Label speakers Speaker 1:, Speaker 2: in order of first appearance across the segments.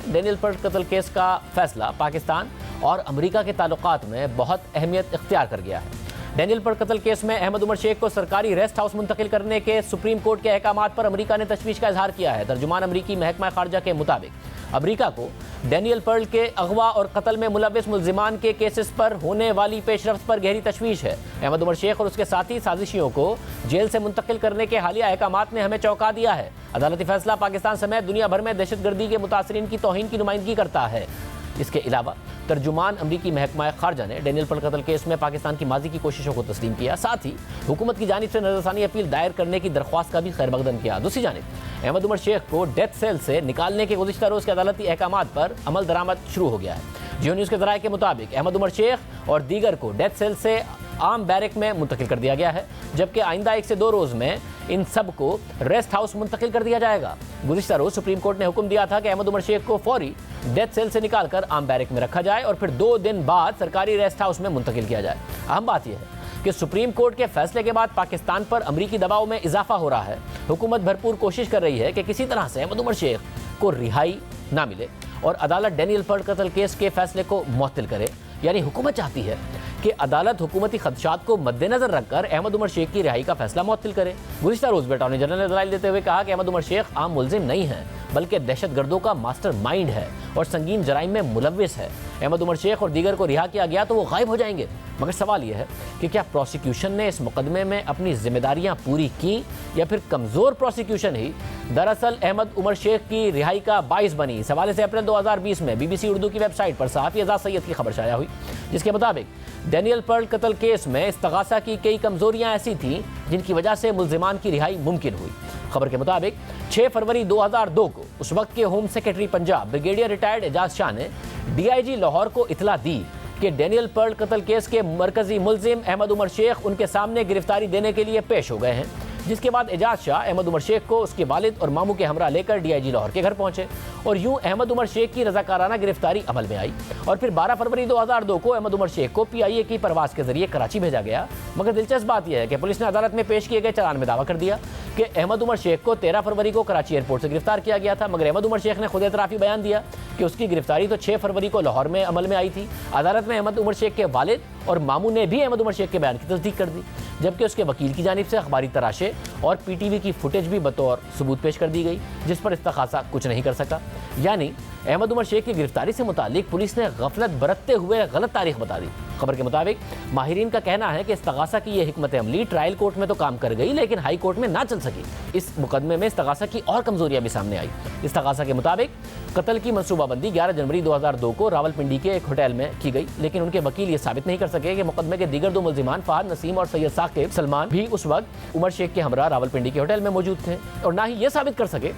Speaker 1: Daniel Pearl कत्ल case का फैसला पाकिस्तान और अमेरिका के ताल्लुकात में बहुत अहमियत इख्तियार कर गया है। डेनियल पर्ल कत्ल केस में अहमद उमर शेख को सरकारी रेस्ट हाउस मुंतकिल करने के सुप्रीम कोर्ट के अहकामात पर अमेरिका ने तशवीश का इजहार किया है। तर्जुमान अमरीकी महकमा खारजा के मुताबिक अमेरिका को डेनियल पर्ल के अगवा और कत्ल में मुलव्विस मुल्जिमान के केसेस पर होने वाली पेशरफ्त पर गहरी तशवीश है। अहमद उमर शेख और उसके साथी साजिशियों को जेल से मुंतकिल करने के हालिया अहकामात ने हमें चौंका दिया है। अदालती फैसला पाकिस्तान समेत दुनिया भर में दहशतगर्दी के मुतासरीन की तौहीन की नुमाइंदगी करता है। इसके अलावा तर्जुमान अमरीकी महकमा खारजा ने डेनियल पर्ल कत्ल केस में पाकिस्तान की माजी की कोशिशों को तस्लीम किया। साथ ही हुकूमत की जानिब से नजरसानी अपील दायर करने की दरख्वास्त का भी खैरमकदम किया। दूसरी जानिब अहमद उमर शेख को डेथ सेल से निकालने के गुज़िश्ता रोज़ के अदालती अहकामात पर अमल दरामद शुरू हो गया है। जियो न्यूज़ के ज़राए के मुताबिक अहमद उमर शेख और दीगर को डेथ सेल से आम बैरक में मुंतकिल कर दिया गया है, जबकि आइंदा 1 से 2 रोज़ में इन सब को रेस्ट हाउस मुंतकिल कर दिया जाएगा। गुज़िश्ता रोज़ सुप्रीम कोर्ट ने हुक्म दिया था कि अहमद उमर शेख को फौरी डेथ सेल से निकालकर आम बैरक में रखा जाए और फिर 2 दिन बाद सरकारी रेस्ट हाउस में मुंतकिल किया जाए। अहम बात यह है कि सुप्रीम कोर्ट के फैसले के बाद पाकिस्तान पर अमरीकी दबाव में इजाफा हो रहा है। हुकूमत भरपूर कोशिश कर रही है कि किसी तरह से अहमद उमर शेख को रिहाई ना मिले और अदालत डेनियल पर्ल कत्ल केस के फैसले को मुअत्तल करे। यानी हुकूमत चाहती है कि अदालत हुकूमती खदशात को मद्देनजर रखकर अहमद उमर शेख की रिहाई का फैसला मुअत्तल करे। गुज़िश्ता रोज़ अटॉर्नी जनरल ने दलाइल देते हुए कहा कि अहमद उमर शेख आम मुल्जिम नहीं है, बल्कि दहशतगर्दों का मास्टर माइंड है और संगीन जराइम में मुलव्विस है। अहमद उमर शेख और दीगर को रिहा किया गया तो वो गायब हो जाएंगे। मगर सवाल यह है कि क्या प्रोसिक्यूशन ने इस मुकदमे में अपनी जिम्मेदारियां पूरी की या फिर कमज़ोर प्रोसिक्यूशन ही दरअसल अहमद उमर शेख की रिहाई का बाइस बनी। इस हवाले से अप्रैल 2020 में BBC उर्दू की वेबसाइट पर सहाफ़ी एजाज सैयद की खबर शाया हुई, जिसके मुताबिक डेनियल पर्ल कत्ल केस में इस्तगासा की कई कमजोरियां ऐसी थीं जिनकी वजह से मुल्जिमान की रिहाई मुमकिन हुई। खबर के मुताबिक 6 फरवरी 2002 को उस वक्त के home secretary Punjab brigadier retired Ejaz Shah ने DIG लाहौर को इतला दी कि डेनियल पर्ल कत्ल केस के मरकजी मुल्जिम अहमद उमर शेख उनके सामने गिरफ्तारी देने के लिए पेश हो गए हैं। जिसके बाद एजाज शाह अहमद उमर शेख को उसके वालिद और मामू के हमरा लेकर DIG लाहौर के घर पहुंचे और यूं अहमद उमर शेख की रजाकाराना गिरफ्तारी अमल में आई और फिर 12 फरवरी 2002 को अहमद उमर शेख को PIA की परवाज़ के जरिए कराची भेजा गया। मगर दिलचस्प बात यह है कि पुलिस ने अदालत में पेश किए गए चालान में दावा कर दिया कि अहमद उमर शेख को 13 फरवरी को कराची एयरपोर्ट से गिरफ्तार किया गया था। मगर अहमद उमर शेख ने खुद एतराफ़ी बयान दिया कि उसकी गिरफ्तारी तो 6 फरवरी को लाहौर में अमल में आई थी। अदालत में अहमद उमर शेख के वालिद और मामू ने भी अहमद उमर शेख के बयान की तस्दीक कर दी, जबकि उसके वकील की जानिब से अखबारी तराशे और PTV की फुटेज भी बतौर सबूत पेश कर दी गई, जिस पर इस्तगासा कुछ नहीं कर सका। यानी अहमद उमर शेख की गिरफ्तारी से मुतालिक पुलिस ने गफलत बरतते हुए गलत तारीख बता दी। खबर के मुताबिक माहिरीन का कहना है कि इस्तगासा की यह हिकमत अमली ट्रायल कोर्ट में तो काम कर गई, लेकिन हाई कोर्ट में ना चल सकी। इस मुकदमे में इस्तगासा की और कमजोरियां भी सामने आई। इस्तगासा के मुताबिक कत्ल की मनसूबाबंदी 11 जनवरी 2002 को रावलपिंडी के एक होटल में की गई, लेकिन उनके वकील ये साबित नहीं कर सके कि मुकदमे के दीगर 2 मुल्जिमान फहद नसीम और सैयद साकिब सलमान भी उस वक्त उमर शेख के हमरा रावलपिंडी के होटल में मौजूद थे, और ना ही ये साबित कर सके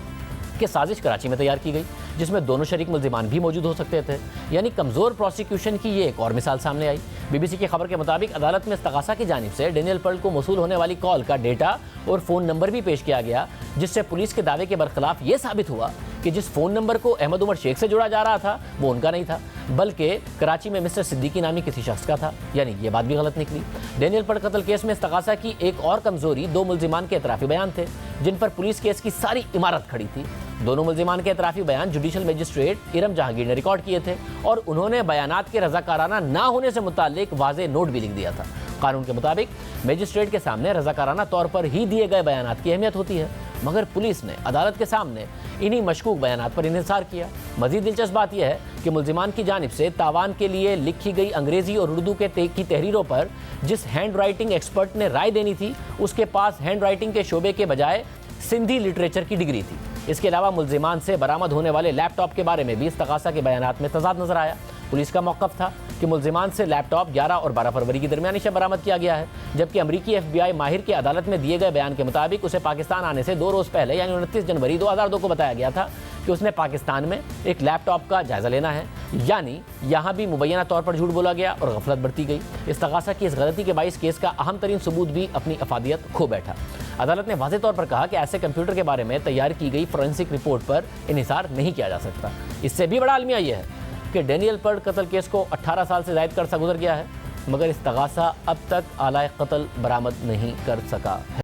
Speaker 1: कि साजिश कराची में तैयार की गई जिसमें दोनों शरीक मुल्जिमान भी मौजूद हो सकते थे। यानी कमज़ोर प्रोसिक्यूशन की ये एक और मिसाल सामने आई। BBC की खबर के मुताबिक अदालत में इस्तगासा की जानिब से डेनियल पर्ल को मौसूल होने वाली कॉल का डेटा और फ़ोन नंबर भी पेश किया गया, जिससे पुलिस के दावे के बरखिलाफ ये साबित हुआ कि जिस फ़ोन नंबर को अहमद उमर शेख से जोड़ा जा रहा था वो उनका नहीं था, बल्कि कराची में मिस्टर सिद्दीकी नामी किसी शख्स का था। यानी ये बात भी गलत निकली। डेनियल पर्ल कत्ल केस में इस्तगासा की एक और कमजोरी 2 मुल्जिमान के एतराफ़ी बयान थे, जिन पर पुलिस केस की सारी इमारत खड़ी थी। दोनों मुल्जिमान के एतराफ़ी बयान जुडिशल मजिस्ट्रेट इरम जहांगीर ने रिकॉर्ड किए थे और उन्होंने बयानात के रजाकाराना ना होने से मुताल्लिक वाज़ेह नोट भी लिख दिया था। कानून के मुताबिक मजिस्ट्रेट के सामने रजाकाराना तौर पर ही दिए गए बयानात की अहमियत होती है, मगर पुलिस ने अदालत के सामने इन्हीं मशकूक बयानात पर इन्हिसार किया। मजीद दिलचस्प बात यह है कि मुल्जिमान की जानिब से तावान के लिए लिखी गई अंग्रेज़ी और उर्दू की तहरीरों पर जिस हैंड राइटिंग एक्सपर्ट ने राय देनी थी, उसके पास हैंड राइटिंग के शोबे के बजाय सिंधी लिटरेचर की डिग्री थी। इसके अलावा मुल्जिमान से बरामद होने वाले लैपटॉप के बारे में भी इस्तगासा के बयानात में तजाद नजर आया। पुलिस का मौक़िफ़ था कि मुल्जिमान से लैपटॉप 11 और 12 फरवरी की दरमियानी शब बरामद किया गया है, जबकि अमरीकी FBI माहिर के अदालत में दिए गए बयान के मुताबिक उसे पाकिस्तान आने से 2 रोज़ पहले यानी 29 जनवरी 2002 को बताया गया था कि उसने पाकिस्तान में एक लैपटॉप का जायज़ा लेना है। यानी यहाँ भी मुबैना तौर पर झूठ बोला गया और गफलत बरती गई। इस्तगासा की इस गलती के बाइस केस का अहम तरीन सबूत भी अपनी अफादियत खो बैठा। अदालत ने वाज़ेह तौर पर कहा कि ऐसे कंप्यूटर के बारे में तैयार की गई फोरेंसिक रिपोर्ट पर इन्हिसार नहीं किया जा सकता। इससे भी बड़ा अलमिया यह है कि डेनियल पर्ल कत्ल केस को 18 साल से ज़ायद अरसा गुजर गया है, मगर इस्तगासा अब तक आलाए कत्ल बरामद नहीं कर सका है।